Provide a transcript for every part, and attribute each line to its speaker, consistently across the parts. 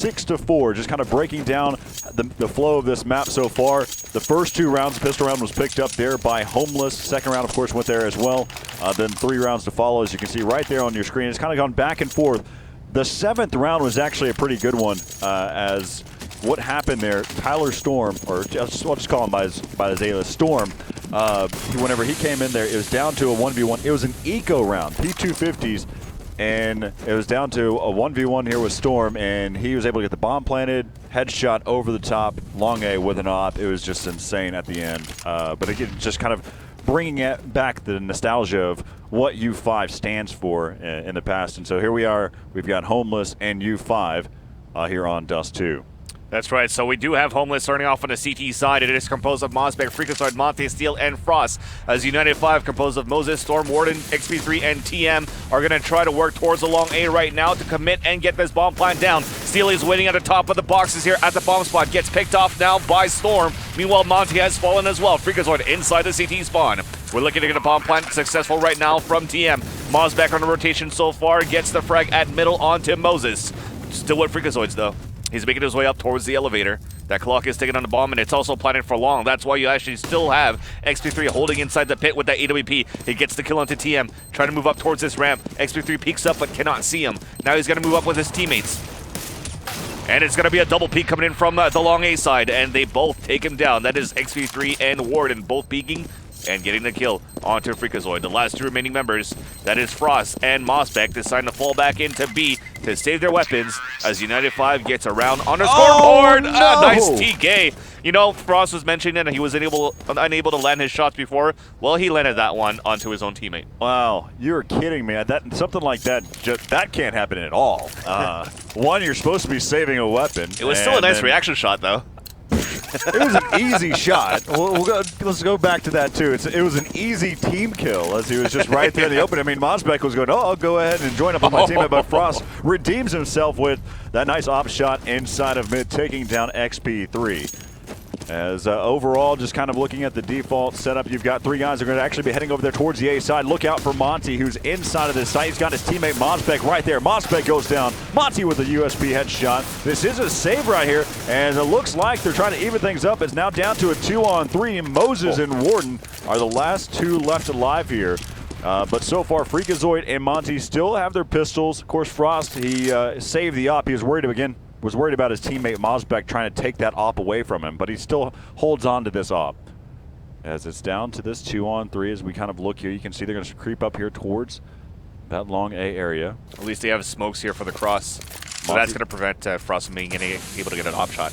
Speaker 1: 6-4, just kind of breaking down the flow of this map so far. The first 2 rounds, the pistol round was picked up there by Homeless. Second round, of course, went there as well. Then 3 rounds to follow, as you can see right there on your screen. It's kind of gone back and forth. The 7th round was actually a pretty good one, as what happened there, Tyler Storm, or I'll just call him by his alias, Storm, whenever he came in there, it was down to a 1v1. It was an eco round, P250s, and it was down to a 1v1 here with Storm, and he was able to get the bomb planted, headshot over the top, long A with an op. It was just insane at the end. But again, just kind of bringing it back the nostalgia of what U5 stands for in the past. And so here we are, we've got Homeless and U5 here on Dust 2.
Speaker 2: That's right. So we do have Homeless starting off on the CT side. It is composed of Mosbeck, Freakazoid, Monte, Steel, and Frost. As United 5, composed of Moses, Storm, Warden, XP3, and TM, are going to try to work towards the long A right now to commit and get this bomb plant down. Steel is waiting at the top of the boxes here at the bomb spot. Gets picked off now by Storm. Meanwhile, Monte has fallen as well. Freakazoid inside the CT spawn. We're looking to get a bomb plant successful right now from TM. Mosbeck on the rotation so far. Gets the frag at middle onto Moses. Still with Freakazoids, though. He's making his way up towards the elevator. That clock is taking on the bomb, and it's also planted for long. That's why you actually still have XP3 holding inside the pit with that AWP. He gets the kill onto TM, trying to move up towards this ramp. XP3 peeks up, but cannot see him. Now he's going to move up with his teammates. And it's going to be a double peek coming in from the long A side, and they both take him down. That is XP3 and Warden both peeking and getting the kill onto Freakazoid. The last 2 remaining members, that is Frost and Mosbeck, decide to fall back into B to save their weapons as United 5 gets around on the scoreboard.
Speaker 1: No!
Speaker 2: Nice TK. You know, Frost was mentioning that he was unable to land his shots before. Well, he landed that one onto his own teammate.
Speaker 1: Wow, you're kidding me. Something like that, that can't happen at all. One, you're supposed to be saving a weapon.
Speaker 2: It was still a nice reaction shot, though.
Speaker 1: It was an easy shot. Let's go back to that, too. It was an easy team kill, as he was just right there in the open. I mean, Mosbeck was going, oh, I'll go ahead and join up on my teammate, but Frost redeems himself with that nice op shot inside of mid, taking down XP3. As overall, just kind of looking at the default setup, you've got 3 guys that are going to actually be heading over there towards the A side. Look out for Monty, who's inside of this site. He's got his teammate Mosbeck right there. Mosbeck goes down. Monty with a USB headshot. This is a save right here, and it looks like they're trying to even things up. It's now down to a 2-on-3. Moses and Warden are the last 2 left alive here. But so far, Freakazoid and Monty still have their pistols. Of course, Frost, he saved the op. He was worried about his teammate Mosbeck trying to take that op away from him, but he still holds on to this op. As it's down to this 2-on-3, as we kind of look here, you can see they're going to creep up here towards that long A area.
Speaker 2: At least they have smokes here for the cross, so that's going to prevent Frost from being able to get an op shot.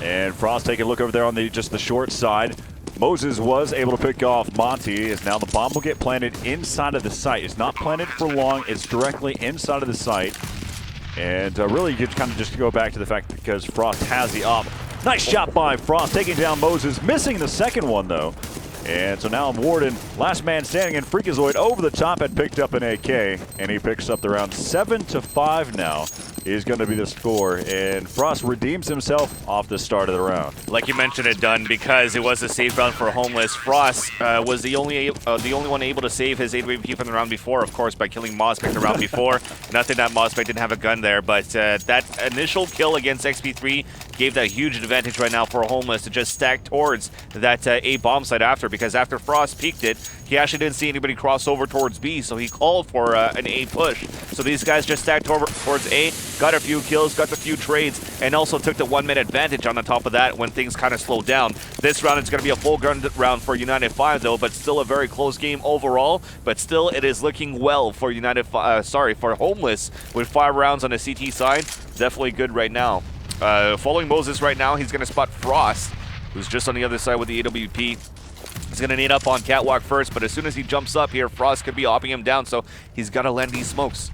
Speaker 1: And Frost taking a look over there on just the short side. Moses was able to pick off Monty, as now the bomb will get planted inside of the site. It's not planted for long, it's directly inside of the site. And really, you kind of just go back to the fact because Frost has the op. Nice shot by Frost, taking down Moses, missing the second one, though. And so now Warden, last man standing, and Freakazoid over the top had picked up an AK, and he picks up the round. 7-5 now is going to be the score, and Frost redeems himself off the start of the round.
Speaker 2: Like you mentioned it, Dunn, because it was a safe round for Homeless. Frost was the only one able to save his AWP from the round before, of course, by killing Mosbeck the round before. Nothing that Mosbeck didn't have a gun there, but that initial kill against XP3 gave that huge advantage right now for Homeless to just stack towards that A bomb site after, because after Frost peeked it, he actually didn't see anybody cross over towards B, so he called for an A push. So these guys just stacked over towards A, got a few kills, got a few trades, and also took the 1-minute advantage on the top of that when things kind of slowed down. This round is going to be a full gun round for United 5, though, but still a very close game overall. But still, it is looking well for for Homeless with 5 rounds on the CT side. Definitely good right now. Following Moses right now, he's going to spot Frost, who's just on the other side with the AWP. He's going to need up on Catwalk first, but as soon as he jumps up here, Frost could be opping him down, so he's got to land these smokes.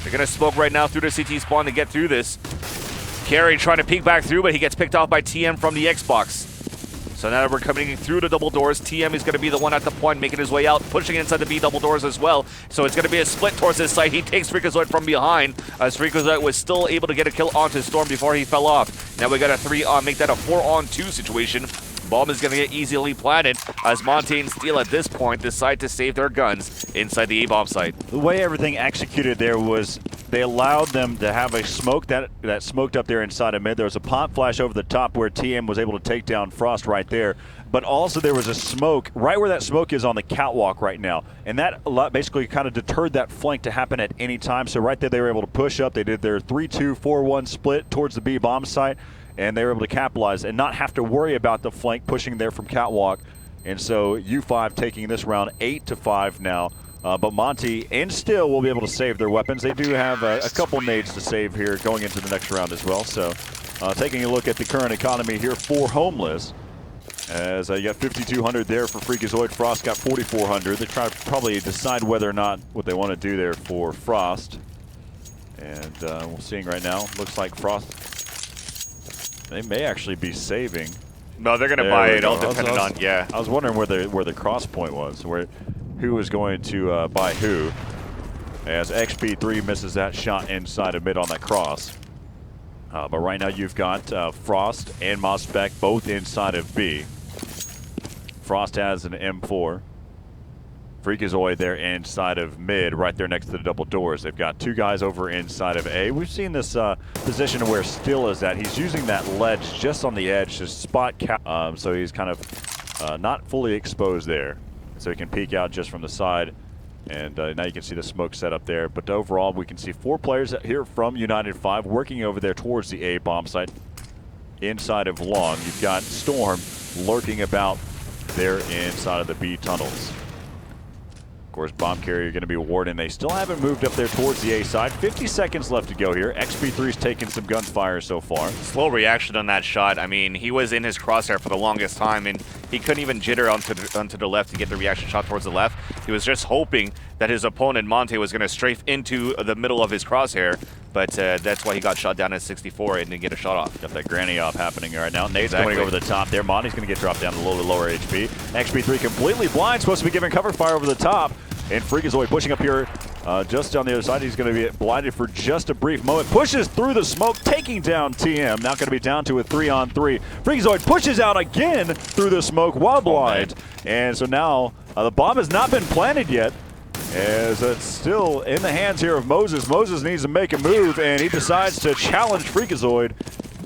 Speaker 2: They're going to smoke right now through the CT spawn to get through this. Carry trying to peek back through, but he gets picked off by TM from the Xbox. So now we're coming through the double doors. TM is going to be the one at the point, making his way out, pushing inside the B double doors as well. So it's going to be a split towards this side. He takes Freakazoid from behind, as Freakazoid was still able to get a kill onto Storm before he fell off. Now we got a 3-on, make that a 4-on-2 situation. Bomb is going to get easily planted as Monte and Steel at this point decide to save their guns inside the A-bomb site.
Speaker 1: The way everything executed there was they allowed them to have a smoke that smoked up there inside of mid. There was a pop flash over the top where TM was able to take down Frost right there. But also there was a smoke right where that smoke is on the catwalk right now. And that basically kind of deterred that flank to happen at any time. So right there they were able to push up. They did their 3-2-4-1 split towards the B bomb site. And they were able to capitalize and not have to worry about the flank pushing there from catwalk. And so U5 taking this round 8-5 now. But Monty and Still will be able to save their weapons. They do have a couple nades to save here going into the next round as well. So taking a look at the current economy here for Homeless. As you got 5,200 there for Freakazoid. Frost got 4,400. They try to probably decide whether or not what they want to do there for Frost. And we're seeing right now, looks like Frost, they may actually be saving.
Speaker 2: No, they're going to buy it all depending on, yeah.
Speaker 1: I was wondering where the cross point was, who was going to buy who, as XP3 misses that shot inside of mid on that cross. But right now you've got Frost and Mospec both inside of B. Frost has an M4. Freakazoid there inside of mid, right there next to the double doors. They've got two guys over inside of A. We've seen this position where Still is at. He's using that ledge just on the edge to spot so he's kind of not fully exposed there. So he can peek out just from the side. And now you can see the smoke set up there. But overall, we can see 4 players here from United 5 working over there towards the A bomb site inside of Long. You've got Storm lurking about there inside of the B tunnels. Of course, bomb carrier going to be Warden. They still haven't moved up there towards the A side. 50 seconds left to go here. XP3's taken some gunfire so far.
Speaker 2: Slow reaction on that shot. I mean, he was in his crosshair for the longest time, and he couldn't even jitter onto the left to get the reaction shot towards the left. He was just hoping that his opponent, Monte, was going to strafe into the middle of his crosshair, but that's why he got shot down at 64 and didn't get a shot off.
Speaker 1: Got that granny off happening right now. Nate's going over the top there. Monty's going to get dropped down to a little bit lower HP. XP3 completely blind, supposed to be giving cover fire over the top. And Freakazoid pushing up here just on the other side. He's going to be blinded for just a brief moment. Pushes through the smoke, taking down TM. Now going to be down to a 3-on-3. Freakazoid pushes out again through the smoke while blind. And so now the bomb has not been planted yet, as it's still in the hands here of Moses. Moses needs to make a move, and he decides to challenge Freakazoid.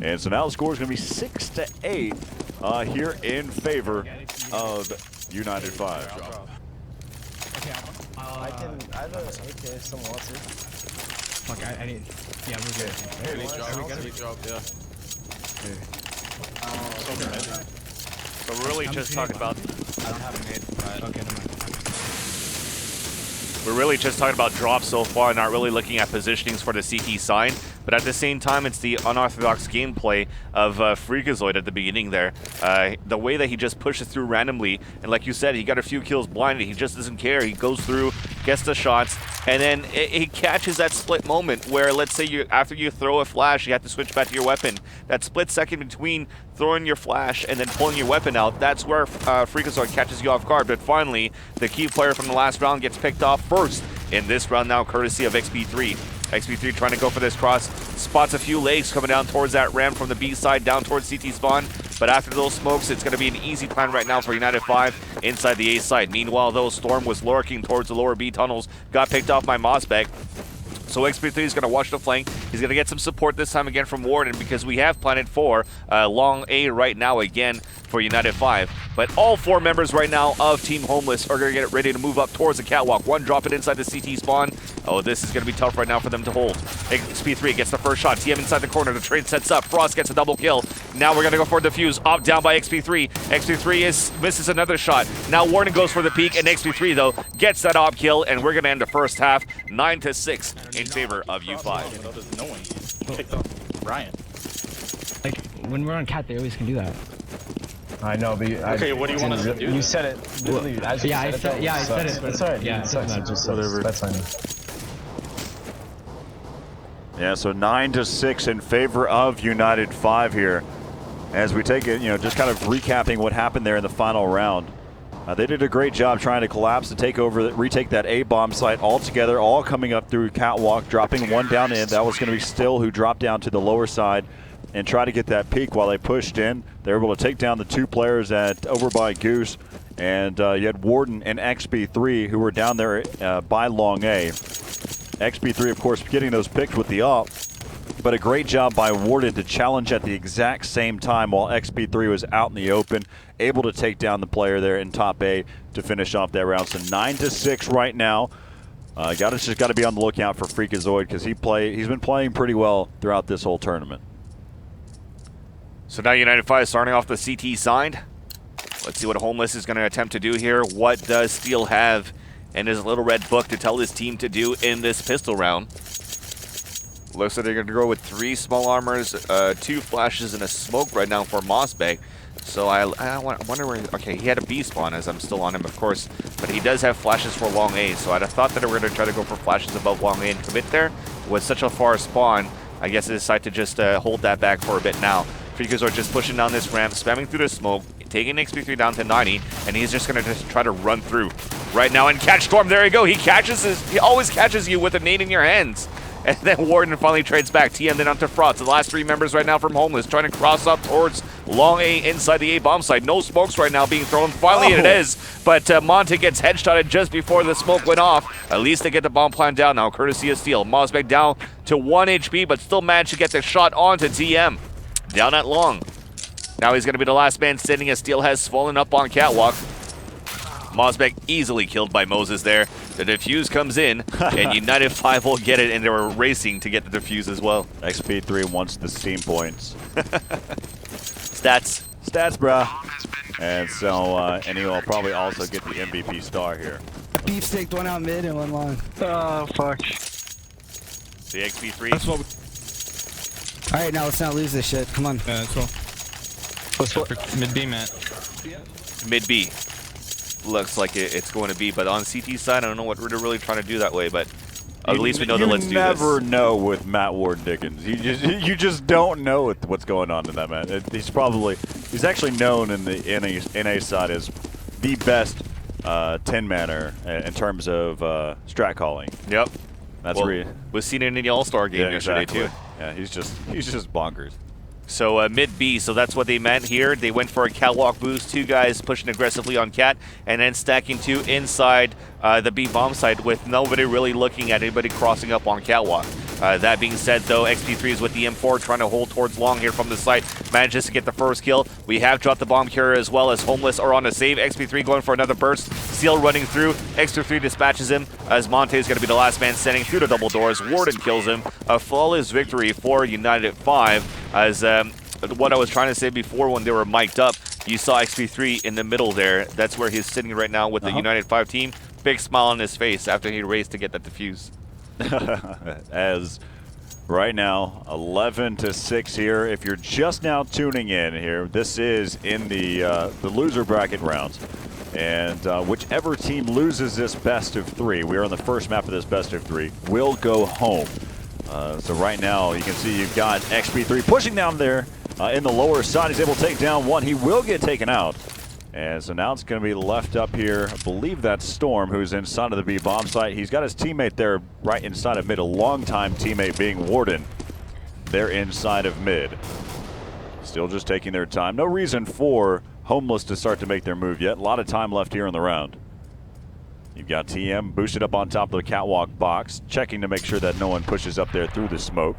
Speaker 1: And so now the score is going to be 6-8 here in favor of United 5.
Speaker 3: I have an AK if someone wants it.
Speaker 4: Fuck, I need. Yeah, we're good.
Speaker 3: Hey,
Speaker 4: drop, yeah.
Speaker 2: So we're really just talking about.
Speaker 4: I don't have a nade, but. Okay, never mind.
Speaker 2: We're really just talking about drops so far, not really looking at positionings for the CT sign. But at the same time, it's the unorthodox gameplay of Freakazoid at the beginning there. The way that he just pushes through randomly, and like you said, he got a few kills blinded. He just doesn't care. He goes through, gets the shots, and then he catches that split moment where, let's say, after you throw a flash, you have to switch back to your weapon. That split second between throwing your flash and then pulling your weapon out, that's where Freakazoid catches you off guard. But finally, the key player from the last round gets picked off first in this round now, courtesy of XP3. XP3 trying to go for this cross, spots a few legs coming down towards that ramp from the B side down towards CT spawn, but after those smokes, it's going to be an easy plan right now for United 5 inside the A side. Meanwhile, though, Storm was lurking towards the lower B tunnels, got picked off by Mosbeck. So XP3 is going to watch the flank. He's going to get some support this time again from Warden, because we have planted for long A right now again for United 5. But all 4 members right now of Team Homeless are going to get ready to move up towards the catwalk. One drop it inside the CT spawn. Oh, this is going to be tough right now for them to hold. XP3 gets the first shot. TM inside the corner. The trade sets up. Frost gets a double kill. Now we're going to go for a defuse. Up, down by XP3. XP3 misses another shot. Now Warden goes for the peek, and XP3, though, gets that op kill, and we're going to end the first half 9-6 in favor of U5.
Speaker 5: No one picked up Ryan.
Speaker 4: Like, when we're on cat, they always can do that.
Speaker 3: I know, but
Speaker 5: Okay, what do you want us to do?
Speaker 3: You said it. Literally, as you
Speaker 4: Yeah, I said it.
Speaker 3: It's alright.
Speaker 4: Yeah,
Speaker 3: it's alright. Just
Speaker 1: whatever.
Speaker 3: That's fine.
Speaker 1: Yeah, so 9-6 in favor of United 5 here. As we take it, just kind of recapping what happened there in the final round. They did a great job trying to collapse and retake that A bomb site all together, all coming up through catwalk, dropping one down in. That was going to be Still, who dropped down to the lower side and try to get that peak while they pushed in. They were able to take down the 2 players over by Goose, and you had Warden and XP3 who were down there by Long A. XP3, of course, getting those picks with the off. But a great job by Warden to challenge at the exact same time while XP3 was out in the open, able to take down the player there in top A to finish off that round. So 9-6 right now. Just got to be on the lookout for Freakazoid because he's been playing pretty well throughout this whole tournament.
Speaker 2: So now United 5 starting off the CT side. Let's see what Homeless is going to attempt to do here. What does Steel have in his little red book to tell his team to do in this pistol round? Looks like they're going to go with 3 small armors, 2 flashes, and a smoke right now for Mossbag. So I wonder where... Okay, he had a B spawn as I'm still on him, of course. But he does have flashes for long A. So I'd have thought that we were going to try to go for flashes above long A and commit there. With such a far spawn, I guess they decide to just hold that back for a bit now. Freakazoid just pushing down this ramp, spamming through the smoke, taking XP3 down to 90, and he's just going to just try to run through right now and catch Storm. There you go. He always catches you with a nade in your hands. And then Warden finally trades back. TM then onto Frost. The last 3 members right now from Homeless trying to cross up towards long A inside the A bomb site. No smokes right now being thrown. Finally it is. But Monte gets headshotted just before the smoke went off. At least they get the bomb plan down now, courtesy of Steel. Mossbag down to 1 HP, but still managed to get the shot onto TM. Down at long. Now he's going to be the last man standing as Steel has fallen up on catwalk. Mossbag easily killed by Moses there. The defuse comes in, and United 5 will get it, and they were racing to get the defuse as well.
Speaker 1: XP3 wants the steam points.
Speaker 2: Stats.
Speaker 1: Stats, bruh. And so, and he'll probably also get the MVP star here.
Speaker 6: Beefsteak, 1 out mid and 1 long.
Speaker 3: Oh, fuck.
Speaker 2: The XP3.
Speaker 4: That's what we...
Speaker 6: Alright, now let's not lose this shit. Come on.
Speaker 4: Yeah, that's all. Mid B, Matt.
Speaker 2: Mid B. Looks like it's going to be, but on CT side, I don't know what we're really trying to do that way, but at least we know that let's do this.
Speaker 1: You never know with Matt Warden Dickens. You just don't know what's going on in that man. He's actually known in the NA side as the best 10-manner in terms of strat calling.
Speaker 2: Yep.
Speaker 1: That's
Speaker 2: we've seen it in the All-Star game yesterday
Speaker 1: exactly.
Speaker 2: too.
Speaker 1: Yeah, he's just bonkers.
Speaker 2: So mid B, so that's what they meant here. They went for a catwalk boost, 2 guys pushing aggressively on cat, and then stacking 2 inside the B bomb site with nobody really looking at anybody crossing up on catwalk. That being said, though, XP3 is with the M4 trying to hold towards long here from the site. Manages to get the first kill. We have dropped the bomb carrier as well as Homeless are on a save. XP3 going for another burst. Seal running through. XP3 dispatches him as Monte is going to be the last man standing through the double doors. Warden kills him. A flawless victory for United 5 as what I was trying to say before when they were mic'd up, you saw XP3 in the middle there. That's where he's sitting right now with the United 5 team. Big smile on his face after he raced to get that defuse.
Speaker 1: As right now 11-6 here. If you're just now tuning in here, this is in the loser bracket rounds, and whichever team loses this best of 3, we are on the first map of this best of 3, will go home. So right now you can see you've got XP3 pushing down there in the lower side. He's able to take down 1. He will get taken out. And so now it's going to be left up here. I believe that's Storm, who's inside of the B bomb site. He's got his teammate there right inside of mid, a longtime teammate being Warden. They're inside of mid. Still just taking their time. No reason for Homeless to start to make their move yet. A lot of time left here in the round. You've got TM boosted up on top of the catwalk box, checking to make sure that no one pushes up there through the smoke.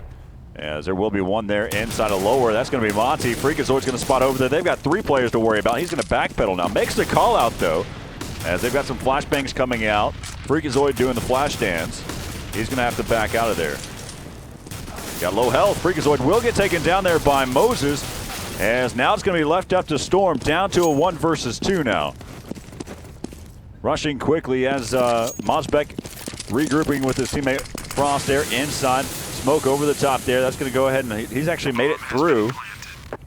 Speaker 1: As there will be one there inside of lower. That's going to be Monty. Freakazoid's going to spot over there. They've got 3 players to worry about. He's going to backpedal now. Makes the call out, though, as they've got some flashbangs coming out. Freakazoid doing the flash dance. He's going to have to back out of there. Got low health. Freakazoid will get taken down there by Moses, as now it's going to be left up to Storm, down to a 1 versus 2 now. Rushing quickly as Mosbeck regrouping with his teammate Frost there inside. Smoke over the top there. That's going to go ahead, and he's actually made it through.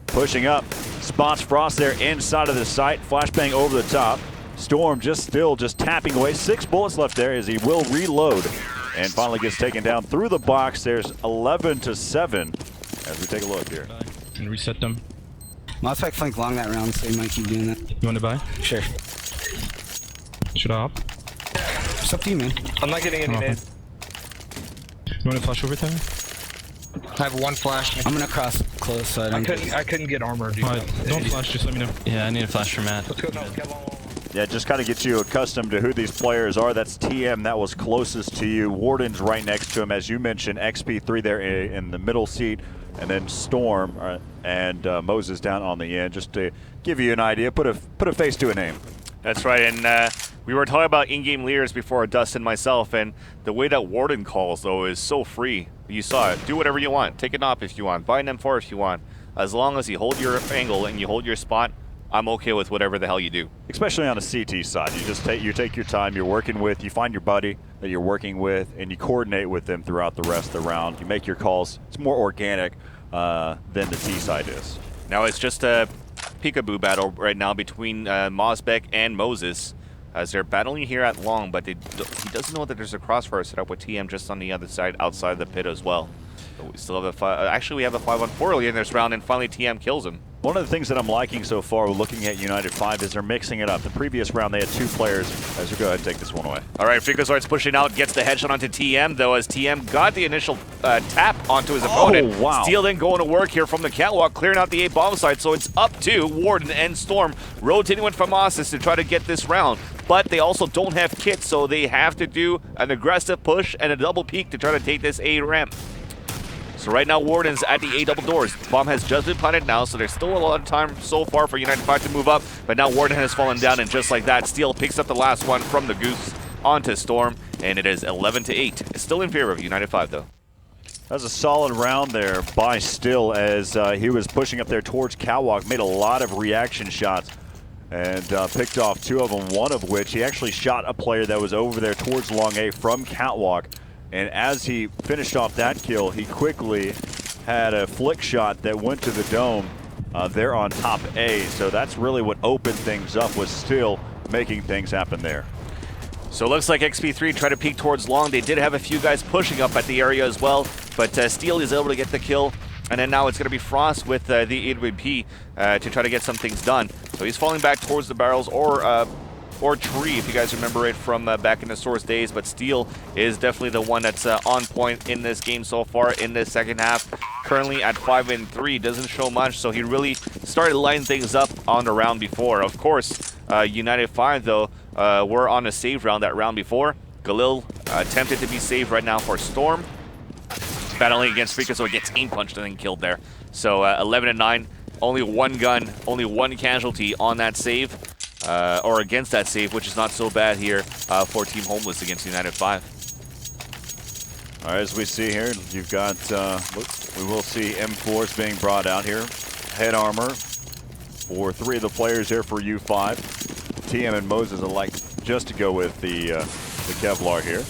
Speaker 1: Pushing up. Spots Frost there inside of the site. Flashbang over the top. Storm still tapping away. 6 bullets left there as he will reload. And finally gets taken down through the box. There's 11-7 as we take a look here.
Speaker 4: And reset them.
Speaker 6: Mossback flanked long that round, so you might keep doing that.
Speaker 4: You want to buy?
Speaker 6: Sure.
Speaker 4: Should I hop?
Speaker 6: It's up to you, man.
Speaker 3: I'm not getting any nade.
Speaker 4: You want to flash over time?
Speaker 7: I have 1 flash.
Speaker 6: I'm gonna cross close, so I don't.
Speaker 3: I couldn't get armor, dude.
Speaker 4: Don't flash, just let me know.
Speaker 8: Yeah, I need a flash for Matt.
Speaker 3: Let's go, no, get one.
Speaker 1: Yeah, just kind of get you accustomed to who these players are. That's TM, that was closest to you. Warden's right next to him, as you mentioned. XP3 there in the middle seat, and then Storm and Moses down on the end, just to give you an idea, put a face to a name.
Speaker 2: That's right, and we were talking about in-game leaders before, Dustin and myself, and the way that Warden calls, though, is so free. You saw it. Do whatever you want. Take an op if you want. Buy an M4 if you want. As long as you hold your angle and you hold your spot, I'm okay with whatever the hell you do.
Speaker 1: Especially on a CT side, you just take your time. You're working with, you find your buddy that you're working with, and you coordinate with them throughout the rest of the round. You make your calls. It's more organic than the T side is.
Speaker 2: Now it's just a peekaboo battle right now between Mosbeck and Moses, as they're battling here at long, but he doesn't know that there's a crossfire set up with TM just on the other side, outside the pit as well. But we still have actually we have a 5-on-4 early in this round, and finally TM kills him.
Speaker 1: One of the things that I'm liking so far looking at United 5 is they're mixing it up. The previous round they had 2 players. Ezra, go ahead and take this one away.
Speaker 2: All right, Freakazoid's pushing out, gets the headshot onto TM, though, as TM got the initial tap onto his opponent.
Speaker 1: Wow.
Speaker 2: Steel then going to work here from the catwalk, clearing out the A bomb site, so it's up to Warden and Storm, rotating with Famasas to try to get this round. But they also don't have kits, so they have to do an aggressive push and a double peek to try to take this A ramp. So right now, Warden's at the A double doors. Bomb has just been planted now, so there's still a lot of time so far for United 5 to move up. But now Warden has fallen down, and just like that, Steel picks up the last one from the Goose onto Storm, and it is 11-8. It's still in favor of United 5, though.
Speaker 1: That was a solid round there by Still as he was pushing up there towards Catwalk, made a lot of reaction shots and picked off 2 of them, one of which he actually shot a player that was over there towards Long A from Catwalk. And as he finished off that kill, he quickly had a flick shot that went to the dome there on top A. So that's really what opened things up, was Still making things happen there.
Speaker 2: So it looks like XP3 tried to peek towards long. They did have a few guys pushing up at the area as well, but Steel is able to get the kill. And then now it's going to be Frost with the AWP to try to get some things done. So he's falling back towards the barrels or tree, if you guys remember it from back in the Source days, but Steel is definitely the one that's on point in this game so far in this second half. Currently at 5-3, doesn't show much, so he really started lining things up on the round before. Of course, United 5, though, were on a save round that round before. Galil attempted to be saved right now for Storm. Battling against Freaka, so he gets aim punched and then killed there. So 11-9, only one gun, only one casualty on that save. Or against that save, which is not so bad here for Team Homeless against United 5.
Speaker 1: All right, as we see here, you've got, we will see M4s being brought out here. Head armor for 3 of the players here for U5. TM and Moses would like just to go with the Kevlar here.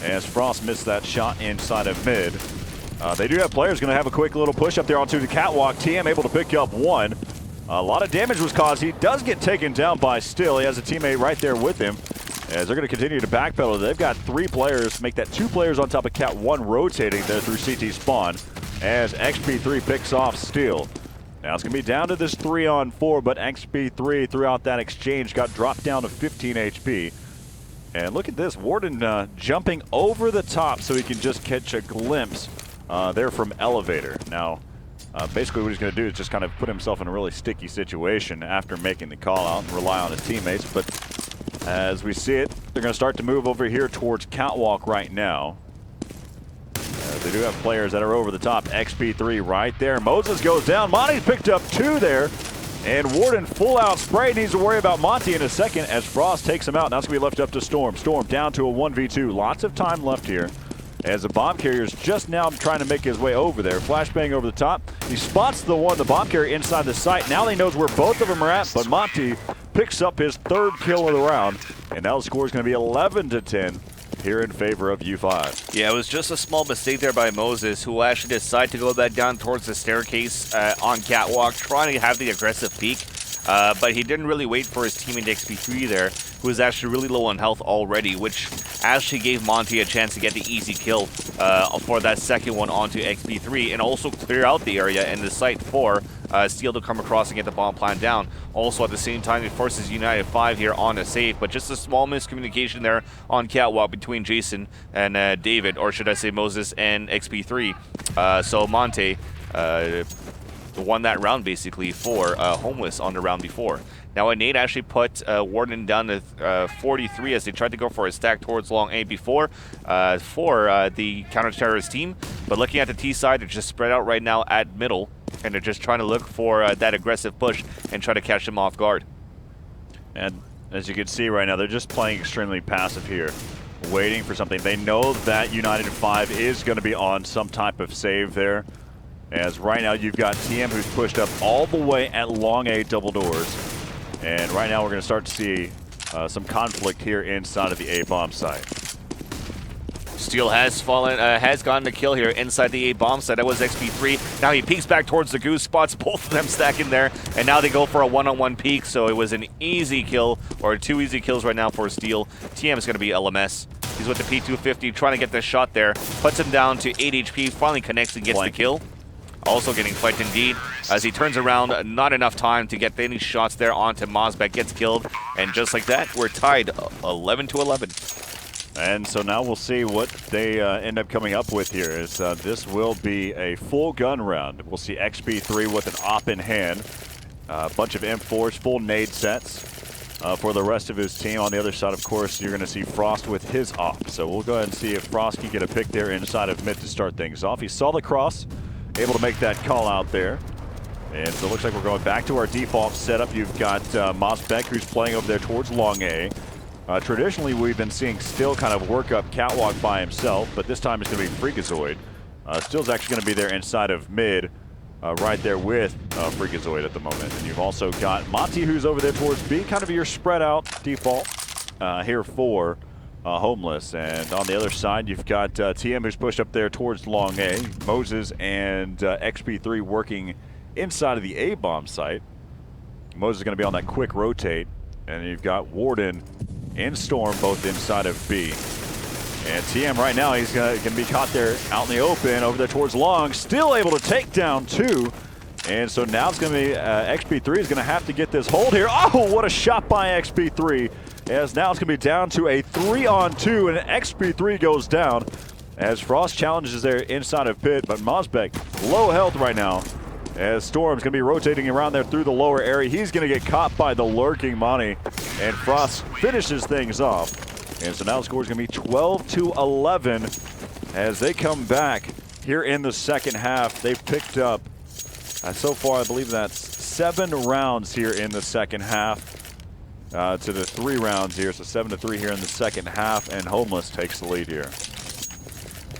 Speaker 1: As Frost missed that shot inside of mid. They do have players going to have a quick little push up there onto the catwalk. TM able to pick up 1. A lot of damage was caused. He does get taken down by Still. He has a teammate right there with him. As they're going to continue to backpedal. They've got 3 players, make that 2 players on top of Cat 1 rotating there through CT spawn. As XP3 picks off Still. Now it's going to be down to this 3-on-4, but XP3 throughout that exchange got dropped down to 15 HP. And look at this, Warden jumping over the top so he can just catch a glimpse there from Elevator. Now, basically what he's going to do is just kind of put himself in a really sticky situation after making the call out and rely on his teammates. But as we see it, they're going to start to move over here towards Catwalk right now. They do have players that are over the top. XP3 right there. Moses goes down. Monty's picked up 2 there. And Warden full out spray. Needs to worry about Monty in a second as Frost takes him out. Now it's going to be left up to Storm. Storm down to a 1v2. Lots of time left here. As the bomb carrier is just now trying to make his way over there. Flashbang over the top. He spots the bomb carrier inside the site. Now he knows where both of them are at, but Monty picks up his 3rd kill of the round. And now the score is going to be 11-10 here in favor of U5.
Speaker 2: Yeah, it was just a small mistake there by Moses, who actually decided to go back down towards the staircase on Catwalk, trying to have the aggressive peek. But he didn't really wait for his teammate XP3 there, who was actually really low on health already, which actually gave Monty a chance to get the easy kill for that second one onto XP3, and also clear out the area in the site for Steel to come across and get the bomb plant down. Also at the same time, it forces United 5 here on a save, but just a small miscommunication there on Catwalk between Jason and David, or should I say Moses and XP3. So Monte won that round basically for Homeless on the round before. Now, a nade actually put Warden down to 43 as they tried to go for a stack towards long A before for the counter-terrorist team. But looking at the T side, they're just spread out right now at middle, and they're just trying to look for that aggressive push and try to catch them off guard.
Speaker 1: And as you can see right now, they're just playing extremely passive here, waiting for something. They know that United 5 is going to be on some type of save there. As right now you've got TM who's pushed up all the way at long A double doors. And right now we're going to start to see some conflict here inside of the A bomb site.
Speaker 2: Steel has fallen, has gotten the kill here inside the A bomb site. That was XP3. Now he peeks back towards the goose spots, both of them stacking there, and now they go for a one-on-one peek. So it was an easy kill, or 2 easy kills right now for Steel. TM is going to be LMS. He's with the P250, trying to get this shot there. Puts him down to 8 HP, finally connects and gets the kill. Also getting flanked indeed as he turns around. Not enough time to get any shots there onto Mosbeck. Gets killed, and just like that, we're tied 11 to 11.
Speaker 1: And so now we'll see what they end up coming up with here. Is this will be a full gun round. We'll see XP3 with an op in hand, a bunch of M4s, full nade sets for the rest of his team. On the other side, of course, you're going to see Frost with his op. So we'll go ahead and see if Frost can get a pick there inside of mid to start things off. He saw the cross, able to make that call out there. And so it looks like we're going back to our default setup. You've got Mosbeck, who's playing over there towards long A. Traditionally, we've been seeing Still kind of work up catwalk by himself, but this time it's going to be Freakazoid. Still's actually going to be there inside of mid, right there with Freakazoid at the moment. And you've also got Monty, who's over there towards B, kind of your spread out default here for Homeless. And on the other side, you've got TM, who's pushed up there towards long A. Moses and XP3 working inside of the A bomb site. Moses is going to be on that quick rotate, and you've got Warden and Storm both inside of B. And TM right now, he's going to be caught there out in the open over there towards long, still able to take down 2. And so now it's going to be XP3 is going to have to get this hold here. Oh, what a shot by XP3. As now it's going to be down to a 3-on-2, and XP3 goes down as Frost challenges there inside of pit, but Mosbeck low health right now as Storm's going to be rotating around there through the lower area. He's going to get caught by the lurking Monty, and Frost finishes things off. And so now the score is going to be 12 to 11 as they come back here in the second half. They've picked up, so far I believe that's 7 rounds here in the second half to the 3 rounds here. So 7 to 3 here in the second half, and Homeless takes the lead here.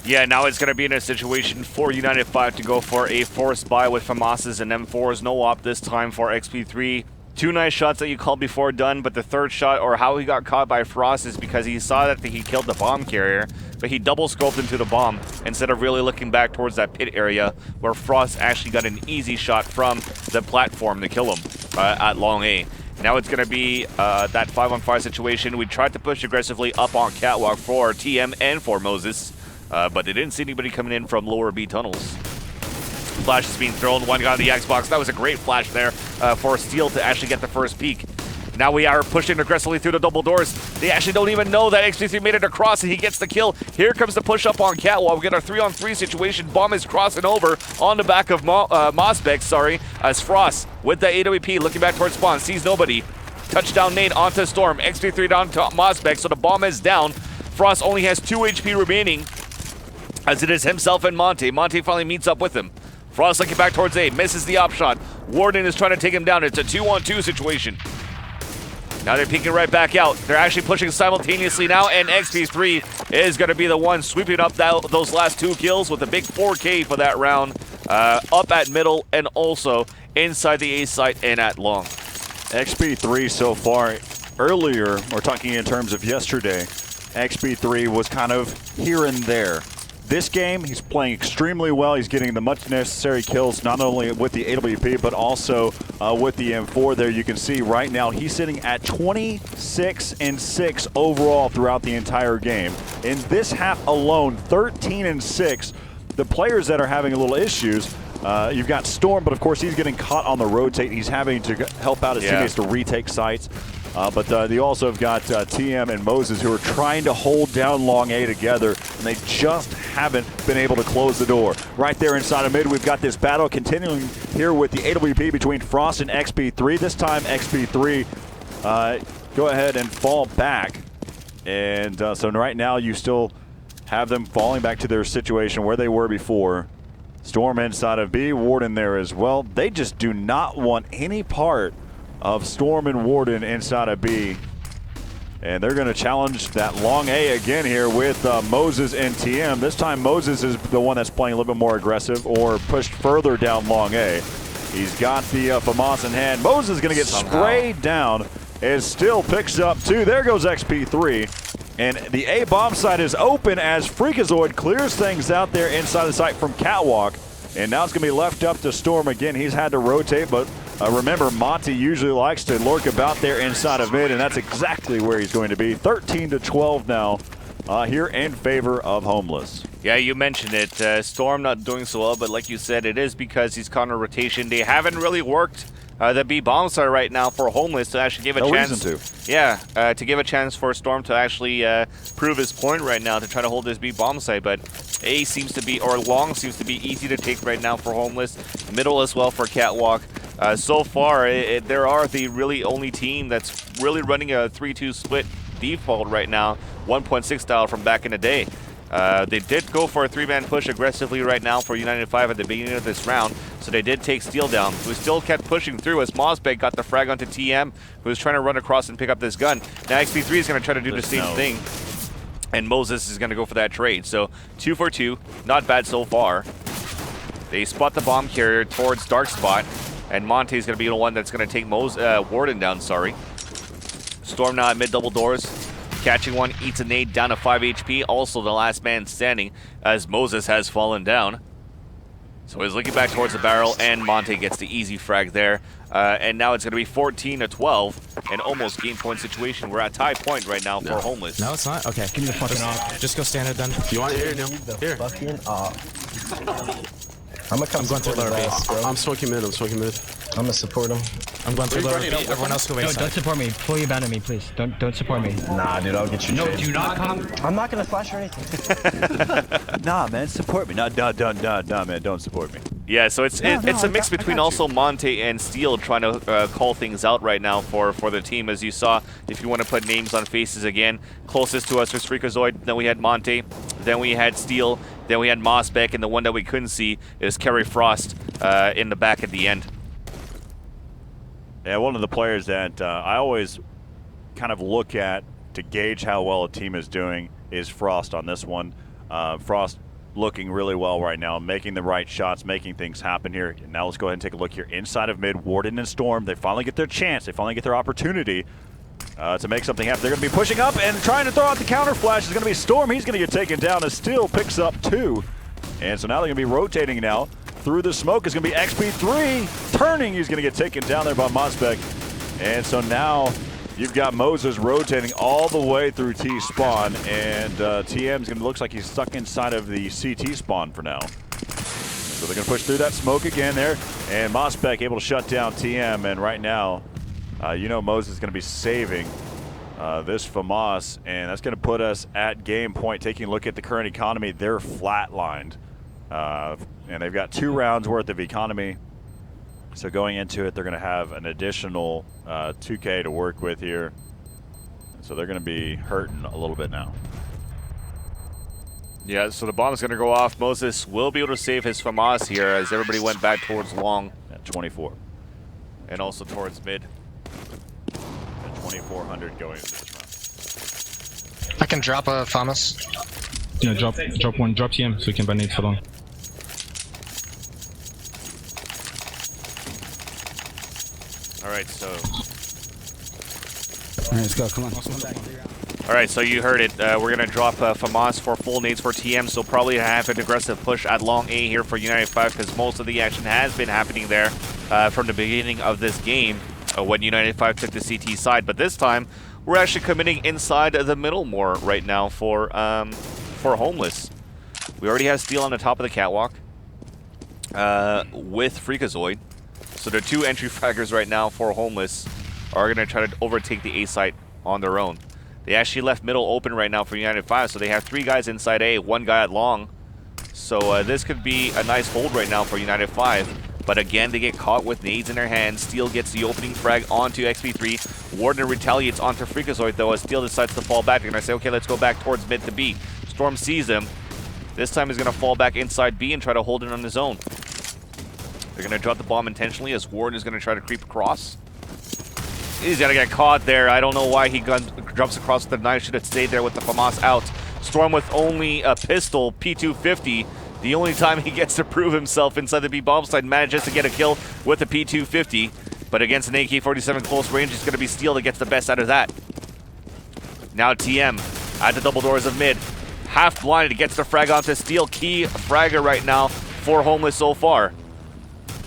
Speaker 2: Yeah, now it's going to be in a situation for United 5 to go for a forced buy with FAMASas and M4s. No op this time for XP3. 2 nice shots that you called before Dunn, but the third shot, or how he got caught by Frost, is because he saw that he killed the bomb carrier, but he double scoped into the bomb instead of really looking back towards that pit area where Frost actually got an easy shot from the platform to kill him at long A. Now it's going to be that 5-on-5 situation. We tried to push aggressively up on catwalk for TM and for Moses, but they didn't see anybody coming in from lower B tunnels. Flash is being thrown, one guy on the Xbox. That was a great flash there for Steel to actually get the first peek. Now we are pushing aggressively through the double doors. They actually don't even know that XP3 made it across and he gets the kill. Here comes the push up on catwalk. We get our 3-on-3 situation. Bomb is crossing over on the back of Mosbeck, as Frost with the AWP looking back towards spawn, sees nobody. Touchdown nade onto Storm. XP3 down to Mosbeck, so the bomb is down. Frost only has 2 HP remaining, as it is himself and Monty. Monty finally meets up with him. Frost looking back towards A, misses the op shot. Warden is trying to take him down. It's a 2-on-2 situation. Now they're peeking right back out. They're actually pushing simultaneously now, and XP3 is going to be the one sweeping up those last 2 kills with a big 4K for that round. Up at middle and also inside the A site and at long.
Speaker 1: XP3 so far, earlier, we're talking in terms of yesterday, XP3 was kind of here and there. This game, he's playing extremely well. He's getting the much necessary kills, not only with the AWP, but also with the M4 there. You can see right now he's sitting at 26-6 overall throughout the entire game. In this half alone, 13-6. The players that are having a little issues, you've got Storm, but of course he's getting caught on the rotate. He's having to help out his teammates to retake sites. But you also have got TM and Moses who are trying to hold down long A together, and they just haven't been able to close the door. Right there inside of mid, we've got this battle continuing here with the AWP between Frost and XP3. This time XP3 go ahead and fall back. And so right now you still have them falling back to their situation where they were before. Storm inside of B, Warden there as well. They just do not want any part of Storm and Warden inside of B. And they're going to challenge that long A again here with Moses and TM. This time Moses is the one that's playing a little bit more aggressive or pushed further down long A. He's got the FAMAS in hand. Moses is going to get sprayed down. It still picks up 2. There goes XP3. And the A bomb site is open as Freakazoid clears things out there inside the site from Catwalk. And now it's going to be left up to Storm again. He's had to rotate, but remember, Monty usually likes to lurk about there inside of mid, and that's exactly where he's going to be. 13-12 now here in favor of Homeless.
Speaker 2: Yeah, you mentioned it. Storm not doing so well, but like you said, it is because he's counter rotation. They haven't really worked the B bomb site right now for Homeless to actually give a chance.
Speaker 1: No reason to.
Speaker 2: Yeah, to give a chance for Storm to actually prove his point right now to try to hold this B bomb site. But A seems to be, or long seems to be easy to take right now for Homeless. Middle as well for Catwalk. So far, they are the really only team that's really running a 3-2 split default right now, 1.6 style from back in the day. They did go for a 3-man push aggressively right now for United 5 at the beginning of this round, so they did take Steel down, who still kept pushing through as Mosbeg got the frag onto TM, who was trying to run across and pick up this gun. Now XP3 is going to try to do the same thing, and Moses is going to go for that trade. So 2 for 2, not bad so far. They spot the bomb carrier towards Dark Spot, and Monte is going to be the one that's going to take Warden down, sorry. Storm now at mid double doors. Catching one, eats a nade down to 5 HP. Also the last man standing as Moses has fallen down. So he's looking back towards the barrel, and Monte gets the easy frag there. And now it's going to be 14-12, an almost game point situation. We're at tie point right now for Homeless.
Speaker 8: No, it's not? Okay. Give me the fucking off. Just go stand it then.
Speaker 9: You want here, Neil? Here.
Speaker 3: Fucking I'm gonna come.
Speaker 8: I'm going through lower base.
Speaker 9: I'm smoking mid.
Speaker 3: I'm gonna support him.
Speaker 8: I'm going through lower base. Everyone else go base.
Speaker 10: Don't support me. Fully abandon me, please. Don't support me.
Speaker 3: Nah, dude, I'll get you.
Speaker 10: No, do not come.
Speaker 3: I'm not gonna flash or anything.
Speaker 1: Nah, man, support me. Nah, man, don't support me.
Speaker 2: Yeah, so it's a mix between also Monte and Steel trying to call things out right now for the team. As you saw, if you want to put names on faces again, closest to us was Freakazoid, then we had Monte, then we had Steel, then we had Mosbeck, and the one that we couldn't see is Kerry Frost in the back at the end.
Speaker 1: Yeah, one of the players that I always kind of look at to gauge how well a team is doing is Frost on this one. Frost looking really well right now, making the right shots, making things happen here. And now let's go ahead and take a look here inside of mid. Warden and Storm, they finally get their chance. They finally get their opportunity to make something happen. They're going to be pushing up and trying to throw out the counter flash. It's going to be Storm. He's going to get taken down as Steel picks up 2. And so now they're going to be rotating now. Through the smoke is going to be XP3. Turning, he's going to get taken down there by Mosbeck. And so now you've got Moses rotating all the way through T spawn, and TM's going to looks like he's stuck inside of the CT spawn for now. So they're going to push through that smoke again there, and Mosbeck able to shut down TM. And right now, you know Moses is going to be saving this FAMAS, and that's going to put us at game point. Taking a look at the current economy, they're flatlined, and they've got 2 rounds worth of economy. So going into it, they're going to have an additional 2K to work with here. So they're going to be hurting a little bit now.
Speaker 2: Yeah, so the bomb is going to go off. Moses will be able to save his FAMAS here as everybody went back towards long.
Speaker 1: At 24.
Speaker 2: And also towards mid.
Speaker 1: At 2400 going into this round.
Speaker 7: I can drop a FAMAS.
Speaker 4: Yeah, drop one, drop TM so we can ban it for long.
Speaker 2: Alright, so...
Speaker 6: Alright, let's go. Come on.
Speaker 2: Alright, so you heard it. We're going to drop FAMAS for full nades for TM, so probably have an aggressive push at long A here for United 5 because most of the action has been happening there from the beginning of this game when United 5 took the CT side. But this time, we're actually committing inside the middle more right now for Homeless. We already have Steel on the top of the catwalk with Freakazoid. So there are 2 entry fraggers right now for Homeless. are going to try to overtake the A site on their own. They actually left middle open right now for United 5, so they have 3 guys inside A, 1 guy at long. So this could be a nice hold right now for United 5. But again, they get caught with nades in their hands. Steel gets the opening frag onto XP3. Warden retaliates onto Freakazoid, though, as Steel decides to fall back. They're going to say, okay, let's go back towards mid to B. Storm sees him. This time he's going to fall back inside B and try to hold it on his own. They're going to drop the bomb intentionally as Warden is going to try to creep across. He's going to get caught there. I don't know why he jumps across the knife. Should have stayed there with the FAMAS out. Storm with only a pistol, P250. The only time he gets to prove himself inside the B bomb site, manages to get a kill with the P250. But against an AK-47 close range, it's going to be Steel that gets the best out of that. Now TM at the double doors of mid. Half blinded, gets the frag onto Steel. Key fragger right now for Homeless so far.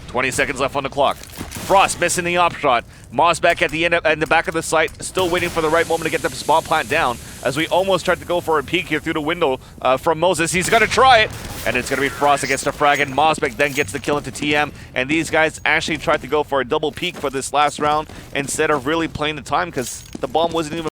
Speaker 2: 20 seconds left on the clock. Frost missing the op shot. Moss back at the end in the back of the site, still waiting for the right moment to get the spawn plant down. As we almost tried to go for a peek here through the window from Moses. He's going to try it, and it's going to be Frost against the frag, and Mosbeck then gets the kill into TM. And these guys actually tried to go for a double peek for this last round instead of really playing the time because the bomb wasn't even